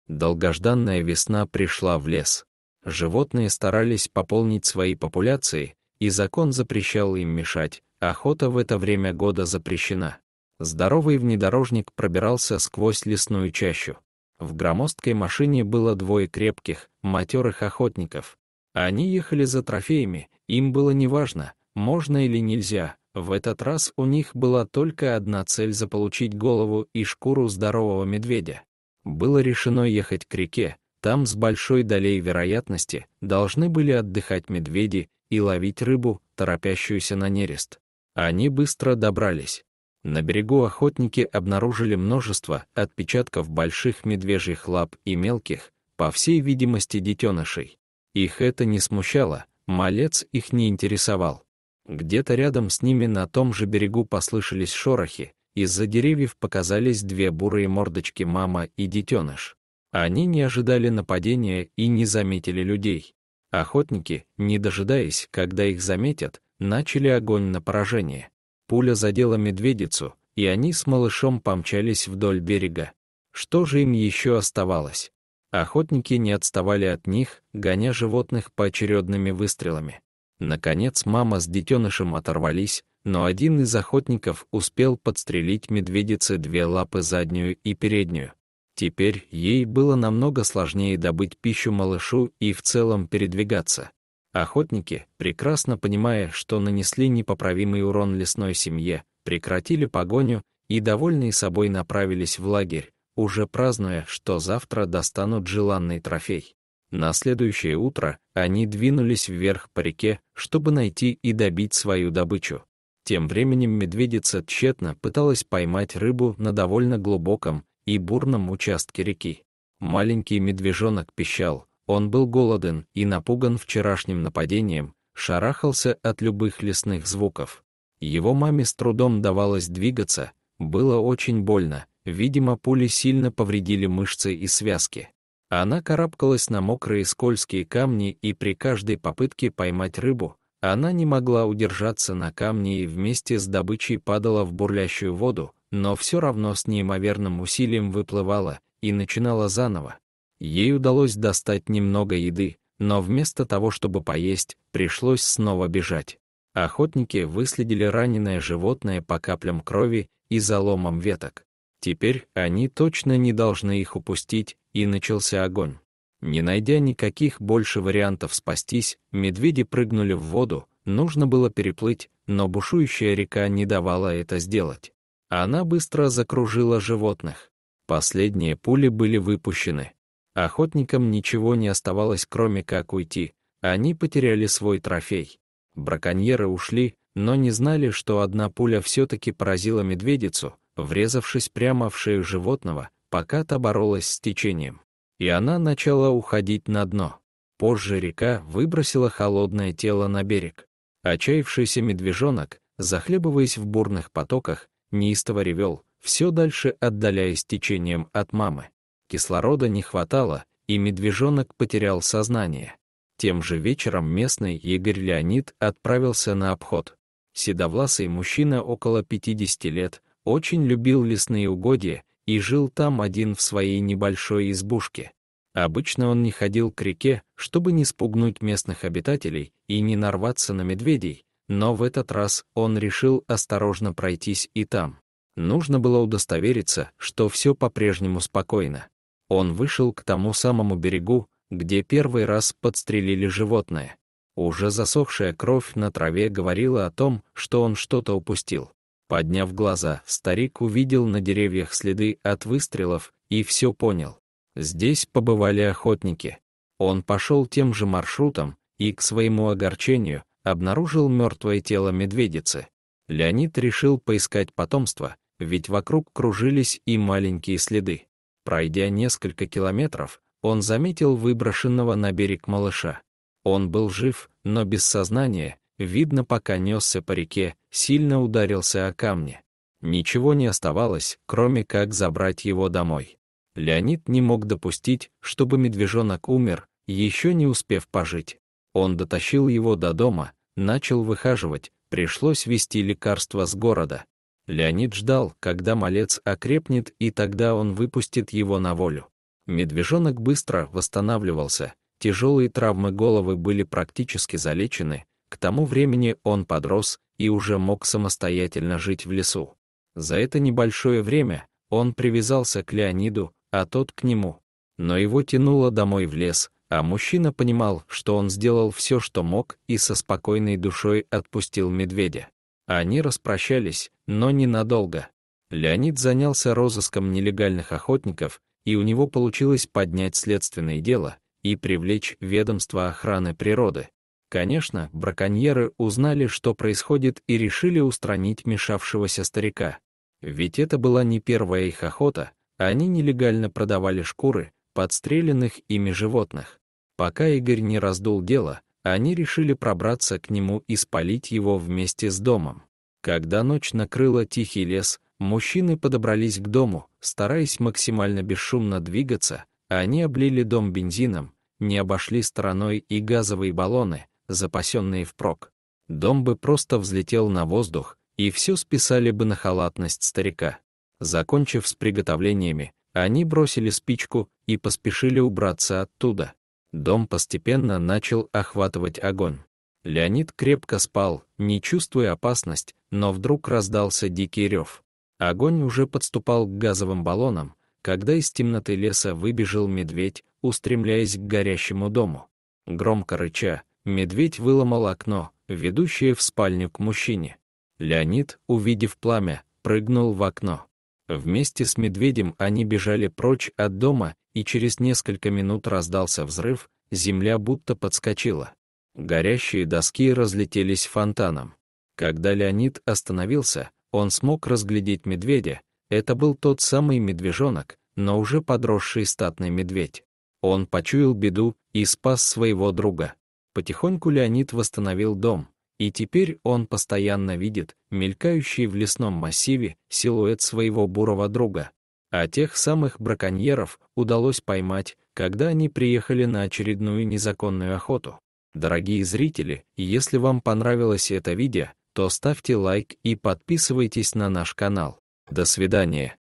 Долгожданная весна пришла в лес. Животные старались пополнить свои популяции, и закон запрещал им мешать, охота в это время года запрещена. Здоровый внедорожник пробирался сквозь лесную чащу. В громоздкой машине было двое крепких, матерых охотников. Они ехали за трофеями, им было неважно, можно или нельзя. В этот раз у них была только одна цель — заполучить голову и шкуру здорового медведя. Было решено ехать к реке, там с большой долей вероятности должны были отдыхать медведи и ловить рыбу, торопящуюся на нерест. Они быстро добрались. На берегу охотники обнаружили множество отпечатков больших медвежьих лап и мелких, по всей видимости, детенышей. Их это не смущало, малец их не интересовал. Где-то рядом с ними на том же берегу послышались шорохи, из-за деревьев показались две бурые мордочки, мама и детеныш. Они не ожидали нападения и не заметили людей. Охотники, не дожидаясь, когда их заметят, начали огонь на поражение. Пуля задела медведицу, и они с малышом помчались вдоль берега. Что же им еще оставалось? Охотники не отставали от них, гоня животных поочередными выстрелами. Наконец мама с детенышем оторвались, но один из охотников успел подстрелить медведице две лапы, заднюю и переднюю. Теперь ей было намного сложнее добыть пищу малышу и в целом передвигаться. Охотники, прекрасно понимая, что нанесли непоправимый урон лесной семье, прекратили погоню и, довольные собой, направились в лагерь, уже празднуя, что завтра достанут желанный трофей. На следующее утро они двинулись вверх по реке, чтобы найти и добить свою добычу. Тем временем медведица тщетно пыталась поймать рыбу на довольно глубоком и бурном участке реки. Маленький медвежонок пищал, он был голоден и напуган вчерашним нападением, шарахался от любых лесных звуков. Его маме с трудом давалось двигаться, было очень больно, видимо, пули сильно повредили мышцы и связки. Она карабкалась на мокрые скользкие камни, и при каждой попытке поймать рыбу, она не могла удержаться на камне и вместе с добычей падала в бурлящую воду, но все равно с неимоверным усилием выплывала и начинала заново. Ей удалось достать немного еды, но вместо того, чтобы поесть, пришлось снова бежать. Охотники выследили раненое животное по каплям крови и заломам веток. Теперь они точно не должны их упустить, и начался огонь. Не найдя никаких больше вариантов спастись, медведи прыгнули в воду, нужно было переплыть, но бушующая река не давала это сделать. Она быстро закружила животных. Последние пули были выпущены. Охотникам ничего не оставалось, кроме как уйти. Они потеряли свой трофей. Браконьеры ушли, но не знали, что одна пуля все-таки поразила медведицу, врезавшись прямо в шею животного, пока та боролась с течением. И она начала уходить на дно. Позже река выбросила холодное тело на берег. Отчаявшийся медвежонок, захлебываясь в бурных потоках, неистово ревел, все дальше отдаляясь течением от мамы. Кислорода не хватало, и медвежонок потерял сознание. Тем же вечером местный егерь Леонид отправился на обход. Седовласый мужчина около 50 лет, очень любил лесные угодья и жил там один в своей небольшой избушке. Обычно он не ходил к реке, чтобы не спугнуть местных обитателей и не нарваться на медведей, но в этот раз он решил осторожно пройтись и там. Нужно было удостовериться, что все по-прежнему спокойно. Он вышел к тому самому берегу, где первый раз подстрелили животное. Уже засохшая кровь на траве говорила о том, что он что-то упустил. Подняв глаза, старик увидел на деревьях следы от выстрелов и все понял. Здесь побывали охотники. Он пошел тем же маршрутом и, к своему огорчению, обнаружил мертвое тело медведицы. Леонид решил поискать потомство, ведь вокруг кружились и маленькие следы. Пройдя несколько километров, он заметил выброшенного на берег малыша. Он был жив, но без сознания, видно, пока несся по реке, сильно ударился о камни. Ничего не оставалось, кроме как забрать его домой. Леонид не мог допустить, чтобы медвежонок умер, еще не успев пожить. Он дотащил его до дома, начал выхаживать, пришлось везти лекарства с города. Леонид ждал, когда малец окрепнет, и тогда он выпустит его на волю. Медвежонок быстро восстанавливался, тяжелые травмы головы были практически залечены, к тому времени он подрос и уже мог самостоятельно жить в лесу. За это небольшое время он привязался к Леониду, а тот к нему. Но его тянуло домой в лес, а мужчина понимал, что он сделал все, что мог, и со спокойной душой отпустил медведя. Они распрощались, но ненадолго. Леонид занялся розыском нелегальных охотников, и у него получилось поднять следственное дело и привлечь ведомство охраны природы. Конечно, браконьеры узнали, что происходит, и решили устранить мешавшегося старика. Ведь это была не первая их охота, они нелегально продавали шкуры подстреленных ими животных. Пока Игорь не раздул дело, они решили пробраться к нему и спалить его вместе с домом. Когда ночь накрыла тихий лес, мужчины подобрались к дому, стараясь максимально бесшумно двигаться, а они облили дом бензином, не обошли стороной и газовые баллоны, запасенные впрок. Дом бы просто взлетел на воздух, и все списали бы на халатность старика. Закончив с приготовлениями, они бросили спичку и поспешили убраться оттуда. Дом постепенно начал охватывать огонь. Леонид крепко спал, не чувствуя опасность, но вдруг раздался дикий рев. Огонь уже подступал к газовым баллонам, когда из темноты леса выбежал медведь, устремляясь к горящему дому. Громко рыча, медведь выломал окно, ведущее в спальню к мужчине. Леонид, увидев пламя, прыгнул в окно. Вместе с медведем они бежали прочь от дома, и через несколько минут раздался взрыв, земля будто подскочила. Горящие доски разлетелись фонтаном. Когда Леонид остановился, он смог разглядеть медведя. Это был тот самый медвежонок, но уже подросший статный медведь. Он почуял беду и спас своего друга. Потихоньку Леонид восстановил дом, и теперь он постоянно видит мелькающий в лесном массиве силуэт своего бурого друга. А тех самых браконьеров удалось поймать, когда они приехали на очередную незаконную охоту. Дорогие зрители, если вам понравилось это видео, то ставьте лайк и подписывайтесь на наш канал. До свидания.